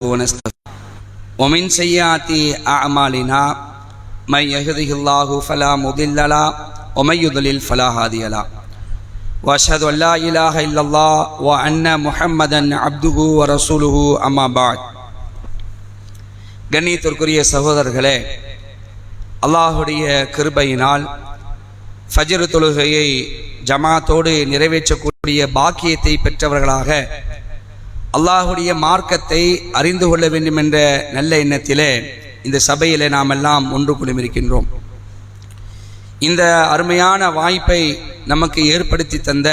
ونستغفره ومن سيئات أعمالنا من يهده الله فلا مضل له ومن يضلل فلا هادي له وأشهد أن لا إله إلا الله وأن محمدا عبده ورسوله أما بعد. கண்ணியத்திற்குரிய சகோதரர்களே, அல்லாஹுடைய கிருபையினால் ஃபஜ்ர் தொழுகையை ஜமாத்தோடு நிறைவேற்றக்கூடிய பாக்கியத்தை பெற்றவர்களாக அல்லாஹுடைய மார்க்கத்தை அறிந்து கொள்ள வேண்டும் என்ற நல்ல எண்ணத்திலே இந்த சபையிலே நாம் எல்லாம் ஒன்று குழுமிருக்கின்றோம். இந்த அருமையான வாய்ப்பை நமக்கு ஏற்படுத்தி தந்த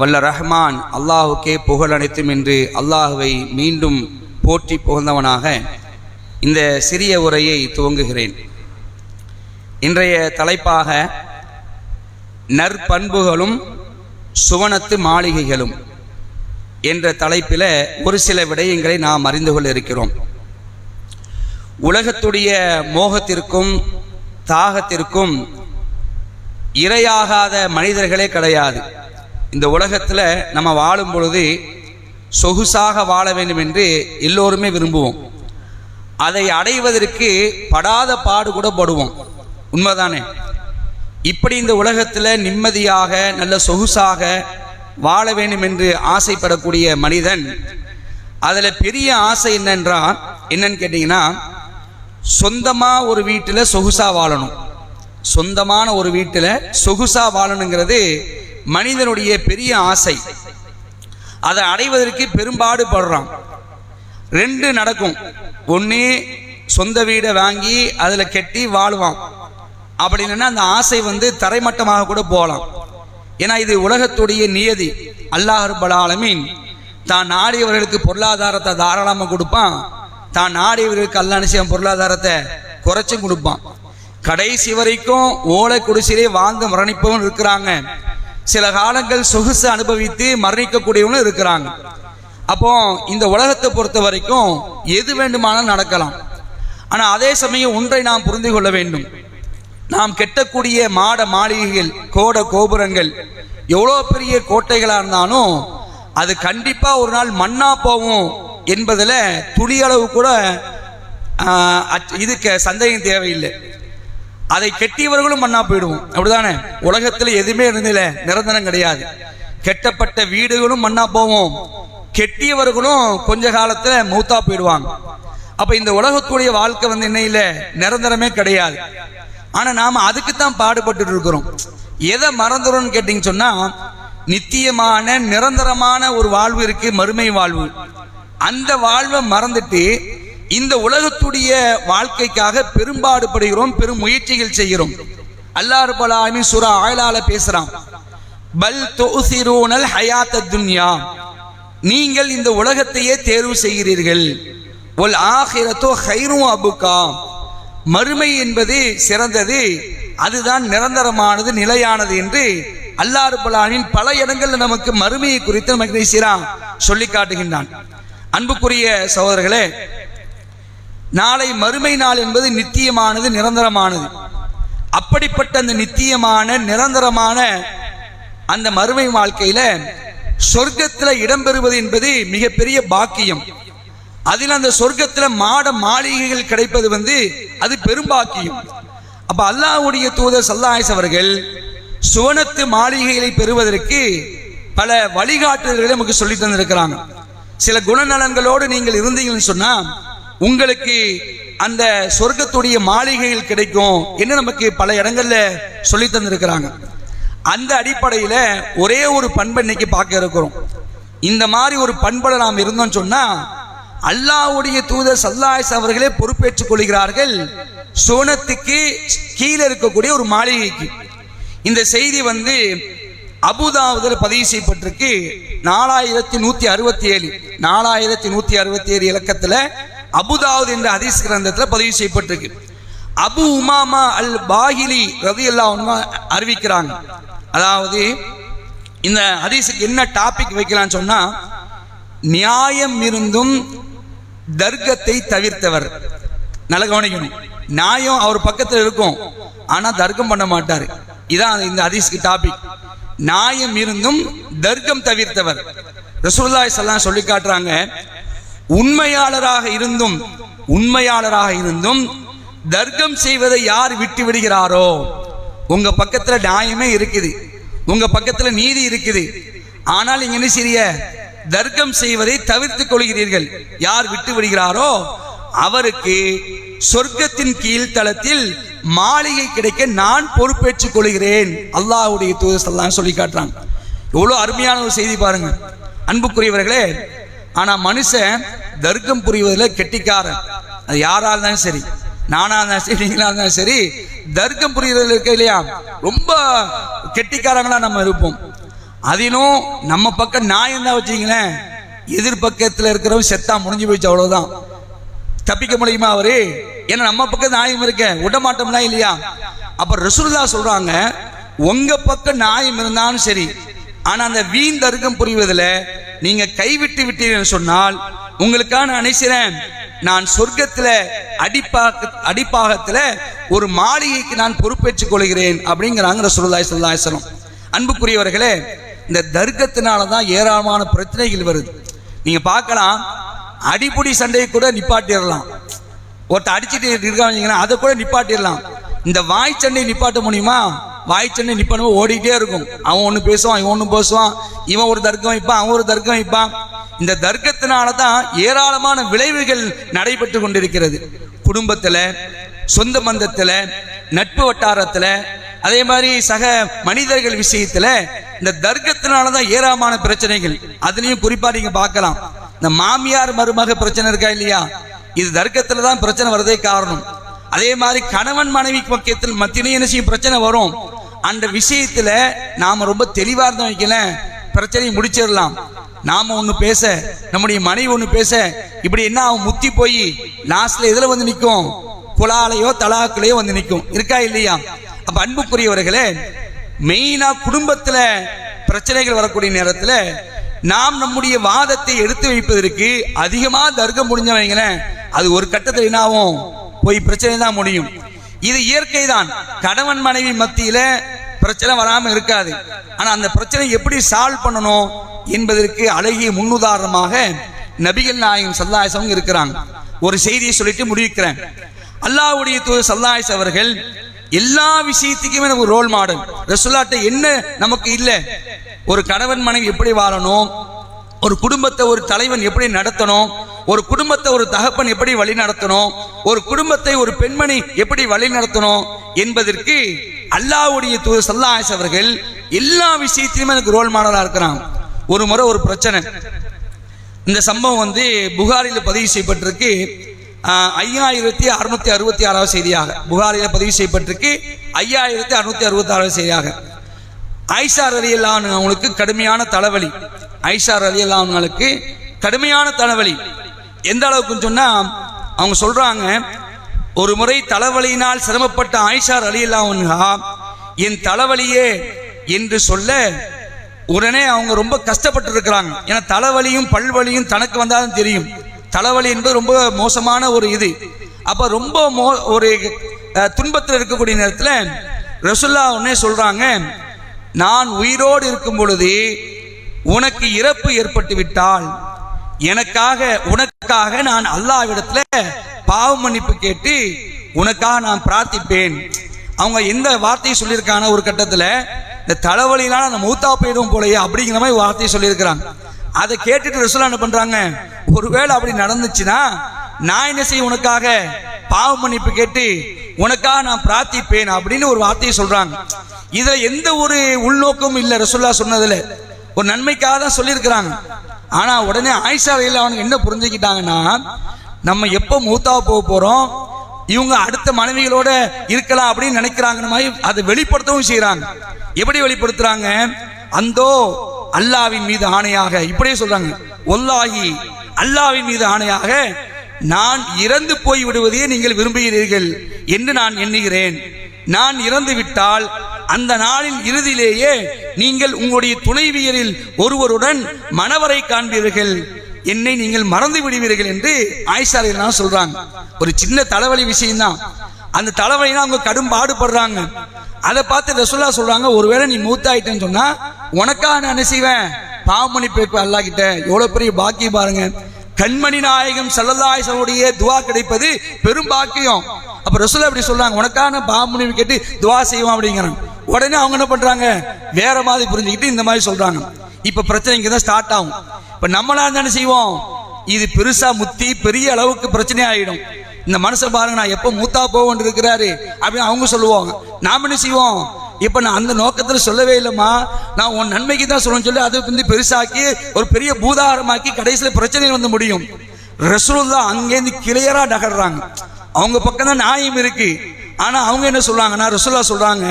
வல்ல ரஹ்மான் அல்லாஹுக்கே புகழ் அனைத்தும் என்று அல்லாஹுவை மீண்டும் போற்றி புகழ்ந்தவனாக இந்த சிறிய உரையை துவங்குகிறேன். இன்றைய தலைப்பாக நற்பண்புகளும் சுவனத்து மாளிகைகளும் என்ற தலைப்பில் ஒரு சில விடயங்களை நாம் அறிந்து கொள்ள இருக்கிறோம். உலகத்துடைய மோகத்திற்கும் தாகத்திற்கும் இரையாகாத மனிதர்களே கிடையாது. இந்த உலகத்தில் நம்ம வாழும் பொழுது சொகுசாக வாழ வேண்டும் என்று எல்லோருமே விரும்புவோம். அதை அடைவதற்கு படாத பாடு கூட படுவோம். உண்மைதானே? இப்படி இந்த உலகத்தில் நிம்மதியாக நல்ல சொகுசாக வாழ வேண்டும் என்று ஆசைப்படக்கூடிய மனிதன் அதில் பெரிய ஆசை என்னன்னு கேட்டிங்கன்னா, சொந்தமாக ஒரு வீட்டில் சொகுசா வாழணும். சொந்தமான ஒரு வீட்டில் சொகுசா வாழணுங்கிறது மனிதனுடைய பெரிய ஆசை. அதை அடைவதற்கு பெரும்பாடு படுறான். ரெண்டு நடக்கும். ஒன்று, சொந்த வீடை வாங்கி அதில் கட்டி வாழ்வான். அப்படி இல்லைன்னா அந்த ஆசை தரைமட்டமாக கூட போகலாம். ஏன்னா இது உலகத்துடைய நியதி. அல்லாஹ் ரப்பல் ஆலமீன் தான் நாடியவர்களுக்கு பொருளாதாரத்தை தாராளமாக கொடுப்பான், தான் நாடியவர்களுக்கு அல்லாஹ் நிச்சயம் பொருளாதாரத்தை குறைச்சும் கொடுப்பான். கடைசி வரைக்கும் ஓலை குடிசிலே வாழ்ந்து மரணிப்பவங்க இருக்கிறாங்க. சில காலங்கள் சொகுசு அனுபவித்து மரணிக்கக்கூடியவங்களும் இருக்கிறாங்க. அப்போ இந்த உலகத்தை பொறுத்த வரைக்கும் எது வேண்டுமானாலும் நடக்கலாம். ஆனால் அதே சமயம் ஒன்றை நாம் புரிந்து கொள்ள வேண்டும். நாம் கெட்டக்கூடிய மாட மாளிகைகள், கோட கோபுரங்கள் எவ்வளோ பெரிய கோட்டைகளாக இருந்தாலும் அது கண்டிப்பாக ஒரு நாள் மண்ணா போகும் என்பதில் துளியளவு கூட இதுக்கு சந்தேகம் தேவையில்லை. அதை கெட்டியவர்களும் மண்ணா போயிடுவோம். அப்படிதானே? உலகத்தில் எதுவுமே இருந்தில்ல, நிரந்தரம் கிடையாது. கெட்டப்பட்ட வீடுகளும் மண்ணா போவோம், கெட்டியவர்களும் கொஞ்ச காலத்தில் மௌத்தா போயிடுவாங்க. அப்போ இந்த உலகத்துடைய வாழ்க்கை என்ன இல்லை, நிரந்தரமே கிடையாது. ஆனால் நாம் அதுக்குத்தான் பாடுபட்டு இருக்கிறோம். எதை மறந்துடும்னு கேட்டிங்க சொன்னால், நித்தியமான நிரந்தரமான ஒரு வாழ்வு இருக்கு, மறுமை வாழ்வு. அந்த வாழ்வை மறந்துட்டு இந்த உலகத்துடைய வாழ்க்கைக்காக பெரும்பாடுபடுகிறோம், பெரும் முயற்சிகள் செய்கிறோம். அல்லாஹ் ரப்பல் ஆலமீன் சூரா ஆயிலால பேசுறான், பல் துஸிரூனல் ஹயாத்தத் துன்யா, நீங்கள் இந்த உலகத்தையே தேர்வு செய்கிறீர்கள், வல் ஆகிரத்து கைரும் அபுகா, மறுமை என்பது சிறந்தது, அதுதான் நிரந்தரமானது, நிலையானது என்று அல்லாஹ் ரப்பல் ஆலமீன் பல இடங்களில் நமக்கு மறுமையை குறித்து நமக்கு சொல்லி காட்டுகின்றான். அன்புக்குரிய சகோதரர்களே, நாளை மறுமை நாள் என்பது நித்தியமானது, நிரந்தரமானது. அப்படிப்பட்ட அந்த நித்தியமான நிரந்தரமான அந்த மறுமை வாழ்க்கையில சொர்க்கத்தில் இடம்பெறுவது என்பது மிகப்பெரிய பாக்கியம். அதில் அந்த சொர்க்கத்தில் மாட மாளிகைகள் கிடைப்பது அது பெரும்பாக்கியம். அப்ப அல்லாஹ்வுடைய தூதர் ஸல்லல்லாஹு அலைஹி அவர்கள் சுவனத்து மாளிகைகளை பெறுவதற்கு பல வழிகாட்டுதல்களை நமக்கு சொல்லி தந்திருக்கிறாங்க. சில குணநலன்களோடு நீங்கள் இருந்தீங்கன்னு சொன்னா உங்களுக்கு அந்த சொர்க்கத்துடைய மாளிகைகள் கிடைக்கும் என்று நமக்கு பல இடங்கள்ல சொல்லி தந்திருக்கிறாங்க. அந்த அடிப்படையில ஒரே ஒரு பண்பை இன்னைக்கு பார்க்க இருக்கிறோம். இந்த மாதிரி ஒரு பண்புல நாம் இருந்தோம் சொன்னா அல்லாஹ்வுடைய தூதர் ஸல்லல்லாஹு அலைஹி அவர்களே பொறுப்பேற்றுக் கொள்கிறார்கள் சுவனத்துக்கு கீழே இருக்கக்கூடிய ஒரு மாளிகைக்கு. இந்த செய்தி அபூதாவுதில் பதிவு செய்யப்பட்டிருக்கு. 4167 இலக்கத்தில் அபூதாவுத் என்ற ஹதீஸ் கிரந்தத்தில் பதிவு செய்யப்பட்டிருக்கு. அபு உமாமா அல் பாஹிலி ரலியல்லாஹு அன்ஹு அறிவிக்கிறாங்க. அதாவது இந்த ஹதீஸுக்கு என்ன டாபிக் வைக்கலாம்னு சொன்னா, நியாயம் இருந்தும் தர்க்கத்தை தவிர்த்தவர். நல்ல கவனிக்கணும். நியாயம் அவர் பக்கத்தில் இருக்கும், ஆனா தர்க்கம் பண்ண மாட்டார். இதான் இந்த ஹதீஸ்க்கு டாபிக். நியாயம் இருந்தும் தர்க்கம் தவிர்த்தவர். ரசூலுல்லாஹி ஸல்லல்லாஹு அலைஹி சொல்லி காட்டுறாங்க, உண்மையாளராக இருந்தும் தர்க்கம் செய்வதை யார் விட்டு விடுகிறாரோ, உங்க பக்கத்துல நியாயமே இருக்குது, உங்க பக்கத்துல நீதி இருக்குது, ஆனால் நீங்க என்ன செய்ய தர்க்கம் செய்வதை தவிர்த்துக் கொள்கிறீர்கள், யார் விட்டு விடுகிறாரோ அவருக்கு சொர்க்கத்தின் கீழ்த்தளத்தில் மாளிகை கிடைக்க நான் பொறுப்பேற்றுக் கொள்கிறேன். அல்லாஹ்வுடைய தூதர் ஸல்லல்லாஹு அலைஹி சொல்லி காட்டுறாங்க. எவ்வளவு அருமையான ஒரு செய்தி பாருங்க அன்புக்குரியவர்களே. ஆனா மனுஷன் தர்க்கம் புரிவதில் கெட்டிக்காரன். அது யாரா இருந்தாலும் சரி, நானா இருந்தாலும் சரி, நீங்களா இருந்தாலும் சரி, தர்க்கம் புரிவதில் இருக்க இல்லையா ரொம்ப கெட்டிக்காரங்களா நம்ம இருப்போம். அதிலும் நம்ம பக்கம் நியாயம் தான் வச்சுங்களேன், எதிர்பக்கத்தில் இருக்கிறவங்க செத்தா முடிஞ்சு போயிடுச்சு, அவ்வளவுதான். தப்பிக்க முடியுமா அவரு? ஏன்னா நம்ம பக்கம் நியாயம் இருக்க விட மாட்டோம்னா இல்லையா? அப்ப ரசூலுல்லாஹ் சொல்றாங்க, உங்க பக்கம் நியாயம் இருந்தாலும் சரி, ஆனா அந்த வீண் தர்க்கம் புரிவதில் நீங்க கைவிட்டு விட்டீர்கள் சொன்னால் உங்களுக்கான அனைசிறேன் நான் சொர்க்கத்துல அடிப்பாகத்துல ஒரு மாளிகைக்கு நான் பொறுப்பேற்றுக் கொள்கிறேன் அப்படிங்கிறாங்க ரசூலுல்லாஹி ஸல்லல்லாஹு அலைஹி வஸல்லம். அன்புக்குரியவர்களே, இந்த தர்க்கத்தினாலதான் ஏராளமான பிரச்சனைகள் வருது. நீங்க பார்க்கலாம், அடிப்பொடி சண்டையை கூட நிப்பாட்டிடலாம், ஒருத்த அடிச்சுட்டு இருக்காங்கன்னா அதை கூட நிப்பாட்டிடலாம். இந்த வாய் சண்டையை நிப்பாட்ட முடியுமா? வாய் சண்டை நிப்பாட்ட ஓடிட்டே இருக்கும். அவன் ஒன்று பேசுவான், இவன் ஒன்று பேசுவான், இவன் ஒரு தர்க்கம் வைப்பான், அவன் ஒரு தர்க்கம் வைப்பான். இந்த தர்க்கத்தினால தான் ஏராளமான விளைவுகள் நடைபெற்று கொண்டிருக்கிறது. குடும்பத்தில், சொந்த பந்தத்தில், நட்பு வட்டாரத்தில், அதே மாதிரி சக மனிதர்கள் விஷயத்தில் இந்த தர்க்கத்தினால தான் ஏராளமான பிரச்சனைகள். அதுலேயும் குறிப்பாக நீங்கள் பார்க்கலாம், இந்த மாமியார் மருமக பிரச்சனை இருக்கா இல்லையா, இது தர்க்கத்தில் தான் பிரச்சனை வரதே காரணம். அதே மாதிரி கணவன் மனைவி பக்கத்தில் மத்தியிலே என்ன செய்யும் பிரச்சனை வரும். அந்த விஷயத்துல நாம ரொம்ப தெளிவா இருந்தோம் வைக்கல, பிரச்சனையை முடிச்சிடலாம். நாம ஒண்ணு பேச, நம்முடைய மனைவி ஒண்ணு பேச, இப்படி என்ன அவன் முத்தி போய் லாஸ்ட்ல எதுல வந்து நிற்கும், குலாலையோ தலாக்குலையோ வந்து நிற்கும், இருக்கா இல்லையா? அப்ப அன்புக்குரியவர்களே, மெயினா குடும்பத்துல பிரச்சனைகள் வரக்கூடிய நேரத்துல நாம் நம்முடைய வாதத்தை எடுத்து வைப்பதற்கு அதிகமா தர்க்கம் முடிஞ்சவங்களேன், அது ஒரு கட்டத்தில் என்ன ஆகும், போய் பிரச்சனை தான் முடியும். இது இயற்கை தான். கணவன் மனைவி மத்தியில பிரச்சனை வராம இருக்காது. ஆனா அந்த பிரச்சனை எப்படி சால்வ் பண்ணணும் என்பதற்கு அழகிய முன்னுதாரணமாக நபிகள் நாயகம் ஸல்லல்லாஹு அலைஹி வஸல்லம் இருக்கிறாங்க. ஒரு செய்தியை சொல்லிட்டு முடிக்கிறேன். அல்லாஹ்வுடைய தூதர் ஸல்லல்லாஹு அலைஹி அவர்கள் எல்லா விஷயத்துக்குமே நமக்கு ரோல் மாடல். ரசூலுல்லாஹ்ட்ட என்ன நமக்கு இல்லை, ஒரு கணவன் மனைவி எப்படி வாழணும், ஒரு குடும்பத்தை ஒரு தலைவன் எப்படி நடத்தணும், ஒரு குடும்பத்தை ஒரு தகப்பன் எப்படி வழி நடத்தணும், ஒரு குடும்பத்தை ஒரு பெண்மணி எப்படி வழி நடத்தணும் என்பதற்கு அல்லாஹ்வுடைய தூதர் ஸல்லல்லாஹு அலைஹி அவர்கள் எல்லா விஷயத்திலுமே எனக்கு ரோல் மாடலா இருக்கிறாங்க. ஒரு முறை ஒரு பிரச்சனை, இந்த சம்பவம் புகாரில் பதிவு செய்யப்பட்டிருக்கு. 5666 செய்தியாக புகாரில் பதிவு செய்யப்பட்டிருக்கு. 5666 செய்தியாக ஆயிஷா ரலியல்லாஹு அன்ஹா அவங்களுக்கு கடுமையான தலைவலி. ஆயிஷா ரலியல்லாஹு அன்ஹாவுக்கு கடுமையான தலைவலி. எந்த அளவுக்குன்னு சொன்னா, அவங்க சொல்றாங்க, ஒரு முறை தலைவலியினால் சிரமப்பட்ட ஆயிஷா ரலியல்லாஹு அன்ஹா என் தலைவலியே என்று சொல்ல உடனே அவங்க ரொம்ப கஷ்டப்பட்டு இருக்கிறாங்க. ஏன்னா தலைவலியும் பல்வலியும் தனக்கு வந்தாலும் தெரியும், தலைவலி என்பது ரொம்ப மோசமான ஒரு இது. அப்ப ரொம்ப ஒரு துன்பத்தில் இருக்கக்கூடிய நேரத்தில் ரசூலுல்லாஹ் உடனே சொல்றாங்க, நான் உயிரோடு இருக்கும் பொழுது உனக்கு இறப்பு ஏற்பட்டு விட்டால் உனக்காக நான் அல்லாஹ்விடத்துல பாவ மன்னிப்பு கேட்டு உனக்காக நான் பிரார்த்திப்பேன். அவங்க எந்த வார்த்தையை சொல்லியிருக்காங்க, ஒரு கட்டத்தில் இந்த தலைவலினால நம்ம மூத்தா போயிடும் போலயே அப்படிங்கிற மாதிரி வார்த்தையை சொல்லியிருக்கிறாங்க. அதை கேட்டுட்டு ரசூலுல்லாஹ் என்ன பண்றாங்க, ஒருவேளை அப்படி நடந்துச்சுன்னா நான் என்ன செய்ய, உனக்காக பாவ மன்னிப்பு கேட்டு உனக்காக நான் பிரார்த்திப்பேன் அப்படின்னு ஒரு வார்த்தையை சொல்றாங்க. இதுல எந்த ஒரு உள்நோக்கமும் இல்லை, ரசூலுல்லாஹ் சொன்னதுல ஒரு நன்மைக்காக தான் சொல்லியிருக்கிறாங்க. ஆனா உடனே ஆயிஷா ரலியல்லாஹு அன்ஹா என்ன புரிஞ்சுக்கிட்டாங்கன்னா, நம்ம எப்போ மூத்தா போக போறோம், இவங்க அடுத்த மனைவிகளோட இருக்கலாம் அப்படின்னு நினைக்கிறாங்க மாதிரி அதை வெளிப்படுத்தவும் செய்யறாங்க. எப்படி வெளிப்படுத்துறாங்க, அந்தோ அல்லாஹ்வின் மீது ஆணையாக இப்படியே சொல்றாங்க, வல்லாஹி அல்லாஹ்வின் மீது ஆணையாக நான் இறந்து போய் விடுவதையே நீங்கள் விரும்புகிறீர்கள் என்று நான் எண்ணுகிறேன். நான் இறந்து விட்டால் அந்த நாளின் இறுதியிலேயே நீங்கள் உங்களுடைய துணைவியரில் ஒருவருடன் மணவரை காண்பீர்கள், என்னை நீங்கள் மறந்து விடுவீர்கள் என்று ஆயிஷா ரலியல்லாஹு சொல்றாங்க. ஒரு சின்ன தலைவலி விஷயம்தான், அந்த தலைவலினா அவங்க கடும் பாடுபடுறாங்க. அதை பார்த்து ரசூலுல்லாஹ் சொல்றாங்க, ஒருவேளை நீ மூத்தாயிட்டேன்னு சொன்னா உனக்காக நான் என்ன செய்வேன், பாவ மன்னிப்பு அல்லாஹ் கிட்ட. எவ்வளவு பெரிய பாக்கியம் பாருங்க. கண்மணி நாயகம் ஸல்லல்லாஹு அலைஹி வஸல்லம் துஆ கிடைப்பது பெரும் பாக்கியம். அப்ப ரசூல் அப்படி சொல்றாங்க, உனக்கான பாமுனி கேட்டு துஆ செய்வோம் அப்படிங்கிறாங்க. உடனே அவங்க என்ன பண்றாங்க, வேற மாதிரி புரிஞ்சுக்கிட்டு இந்த மாதிரி சொல்றாங்க. இப்ப பிரச்சனை இங்க தான் ஸ்டார்ட் ஆகும். இப்ப நம்மளா என்ன செய்வோம், இது பெருசா முத்தி பெரிய அளவுக்கு பிரச்சனை ஆயிடும். இந்த மனுஷன் பாருங்க, நான் எப்ப மூத்தா போவோம் இருக்கிறாரு அப்படின்னு அவங்க சொல்லுவாங்க. நாம என்ன செய்வோம், இப்ப நான் அந்த நோக்கத்துல சொல்லவே இல்லைம்மா, நான் உன் நன்மைக்கு தான் சொல்லணும்னு சொல்லி அதை வந்து பெருசாக்கி ஒரு பெரிய பூதாரமாக்கி கடைசியில பிரச்சனை வந்து முடியும். ரசூலுல்லாஹ் அங்கேருந்து கிளியரா நகர்றாங்க. அவங்க பக்கம் தான் நியாயம் இருக்கு. ஆனா அவங்க என்ன சொல்றாங்கன்னா, ரசூலுல்லாஹ் சொல்றாங்க,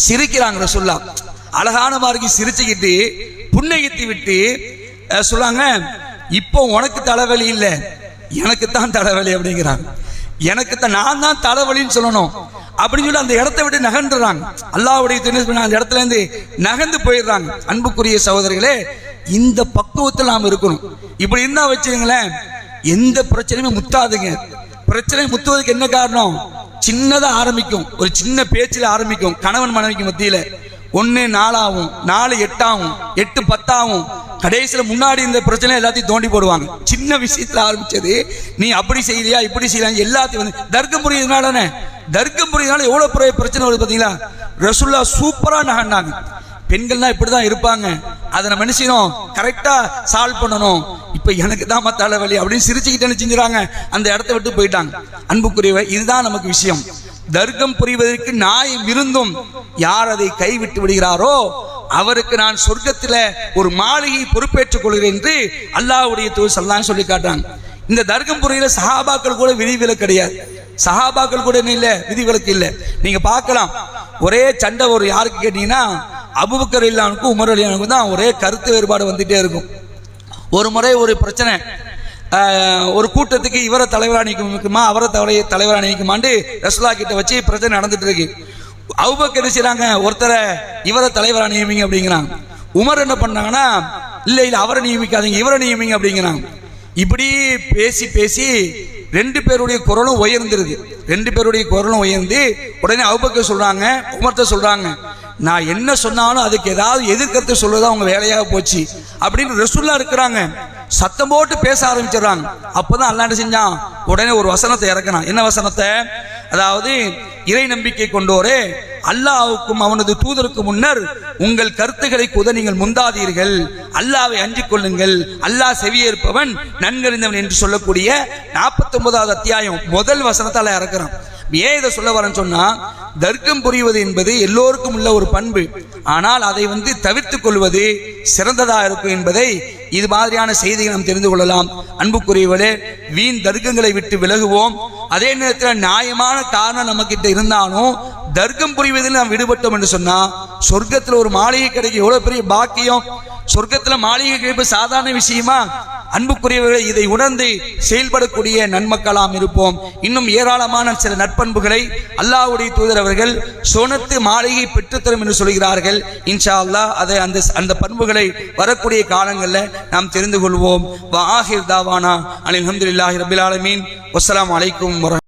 சிரிக்கிறாங்க. ரசூலுல்லாஹ் அழகான மாதிரி சிரிச்சுக்கிட்டு புன்னகைத்து விட்டு சொல்றாங்க, இப்போ உனக்கு தலைவலி இல்லை, எனக்கு தான் தலைவலி அப்படிங்கிறாங்க. எனக்கு தான், நான் தான் தலைவலின்னு சொல்லணும் அப்படின்னு சொல்லி அந்த இடத்தை விட்டு நகர்ந்துறாங்க. அல்லாஹ்வுடைய துணை அந்த இடத்துல இருந்து நகர்ந்து போயிடுறாங்க. அன்புக்குரிய சகோதரர்களே, இந்த பக்குவத்தில் நாம் இருக்கணும். இப்படி இருந்தா வச்சுங்களேன், எந்த பிரச்சனையுமே முத்தாதுங்க. பிரச்சனை முத்துவதுக்கு என்ன காரணம், சின்னதா ஆரம்பிக்கும், ஒரு சின்ன பேச்சில் ஆரம்பிக்கும். கணவன் மனைவிக்கு மத்தியில 1 4 ஆகும், 4 8 ஆகும், 8 10 ஆகும். கடைசியில முன்னாடி இந்த பிரச்சனை எல்லாத்தையும் தோண்டி போடுவாங்க. சின்ன விஷயத்துல ஆரம்பிச்சது, நீ அப்படி செய்யலையா இப்படி செய்யலாம் எல்லாத்தையும் வந்து தர்க்கம் புரியுதுனால தர்க்கம் புரியுதுனால எவ்வளவு பெரிய பிரச்சனை வருது பாத்தீங்களா. ரசூலுல்லாஹ் சூப்பரா நகர்ந்தாங்க. பெண்கள்னா இப்படிதான் இருப்பாங்க, அதை நம்ம என்ன செய்யணும், கரெக்டா சால்வ் பண்ணணும். இப்ப எனக்கு தான் தலைவலி அப்படின்னு சிரிச்சுக்கிட்டு செஞ்சுறாங்க, அந்த இடத்த விட்டு போயிட்டாங்க. அன்புக்குரியவை, இதுதான் நமக்கு விஷயம். தர்க்கம் புரிவதற்கு நியாயம் இருந்தும் யார் அதை கைவிட்டு விடுகிறாரோ அவருக்கு நான் சொர்க்கத்தில் ஒரு மாளிகை பொறுப்பேற்றுக் கொள்கிறேன் என்று அல்லாஹ்வுடைய தூதர் ஸல்லல்லாஹு அலைஹி சொல்லி காட்டுறாங்க. இந்த தர்க்கம் புரியில சஹாபாக்கள் கூட விதிவிலக்கு கிடையாது. சஹாபாக்கள் கூட இல்ல, விதிவிலக்கு இல்லை. நீங்க பார்க்கலாம், ஒரே சண்டை ஒரு யாருக்கு கேட்டீங்கன்னா அபூபக்கர் ரலியல்லாஹு உமர் ரலியல்லாஹு தான் ஒரே கருத்து வேறுபாடு வந்துட்டே இருக்கும். ஒரு முறை ஒரு பிரச்சனை, ஒரு கூட்டத்துக்கு இவரை தலைவராக நியமிக்குமா அவரை தலைவராக நியமிக்குமான்னு ரசூலுல்லாஹ் கிட்ட வச்சு பிரச்சனை நடந்துட்டு இருக்கு. அபூபக்கர் என்ன செய்றாங்க, ஒருத்தரை இவரை தலைவராக நியமிங்க அப்படிங்கிறாங்க. உமர் என்ன பண்ணாங்கன்னா, இல்ல இல்ல அவரை நியமிக்காதீங்க இவரை நியமிங்க அப்படிங்கிறாங்க. இப்படி பேசி பேசி 2 பேருடைய குரலும் உயர்ந்துருது. 2 பேருடைய குரலும் உயர்ந்து உடனே அபூபக்கர் சொல்றாங்க, உமர்ட்ட சொல்றாங்க, நான் என்ன சொன்னாலும் அதுக்கு ஏதாவது எதிர்கருத்து சொல்றதா அவங்க வேலையாக போச்சு அப்படின்னு ரசூலுல்லாஹ் இருக்கிறாங்க. சத்தம் போட்டு பேச ஆரம்பிச்சிடறாங்க. அப்பதான் அல்லாஹ் என்ன செஞ்சான், உடனே ஒரு வசனத்தை இறக்கினான். என்ன வசனத்தை, அதாவது இறை நம்பிக்கை கொண்டோரே, அல்லாஹ்வுக்கும் அவனது தூதருக்கு முன்னர் உங்கள் கருத்துக்களை குத நீங்கள் முந்தாதீர்கள், அல்லாஹ்வை அஞ்சிக் கொள்ளுங்கள், அல்லாஹ் செவியேற்பவன் நன்கறிந்தவன் என்று சொல்லக்கூடிய 49வது அத்தியாயம் முதல் வசனத்தால இறக்குறான். ஏன் இதை சொல்ல வரேன்னு சொன்னா, தர்க்கம் புரிவது என்பது எல்லோருக்கும் உள்ள ஒரு பண்பு. ஆனால் அதை வந்து தவிர்த்துக் கொள்வது சிறந்ததா இருக்கும் என்பதை இது மாதிரியான செய்திகளை நாம் தெரிந்து கொள்ளலாம். அன்புக்குரியவர்களே, வீண் தர்க்கங்களை விட்டு விலகுவோம். அதே நேரத்தில் நியாயமான காரணம் நம்ம கிட்ட இருந்தாலும் தர்க்கம் புரிவதில் நாம் விடுபட்டோம் என்று சொன்னா சொர்க்கத்தில் ஒரு மாளிகை கிடைக்கும். எவ்வளவு பெரிய பாக்கியம். சொர்க்கத்துல மாளிகை கிடைப்பு சாதாரண விஷயமா? அன்புக்குரியவர்களை, இதை உணர்ந்து செயல்படக்கூடிய நன்மக்களாம் இருப்போம். இன்னும் ஏராளமான சில நற்பண்புகளை அல்லாஹ்வுடைய தூதர் அவர்கள் சொனத்து மாளிகை பெற்றுத்தரும் என்று சொல்கிறார்கள். இன்ஷா அல்லாஹ் அதை அந்த பண்புகளை வரக்கூடிய காலங்களில் நாம் தெரிந்து கொள்வோம். வ ஆஹிர் தாவானா அல்ஹம்துலில்லாஹி ரப்பில் ஆலமீன். வஸ்ஸலாமு அலைக்கும்.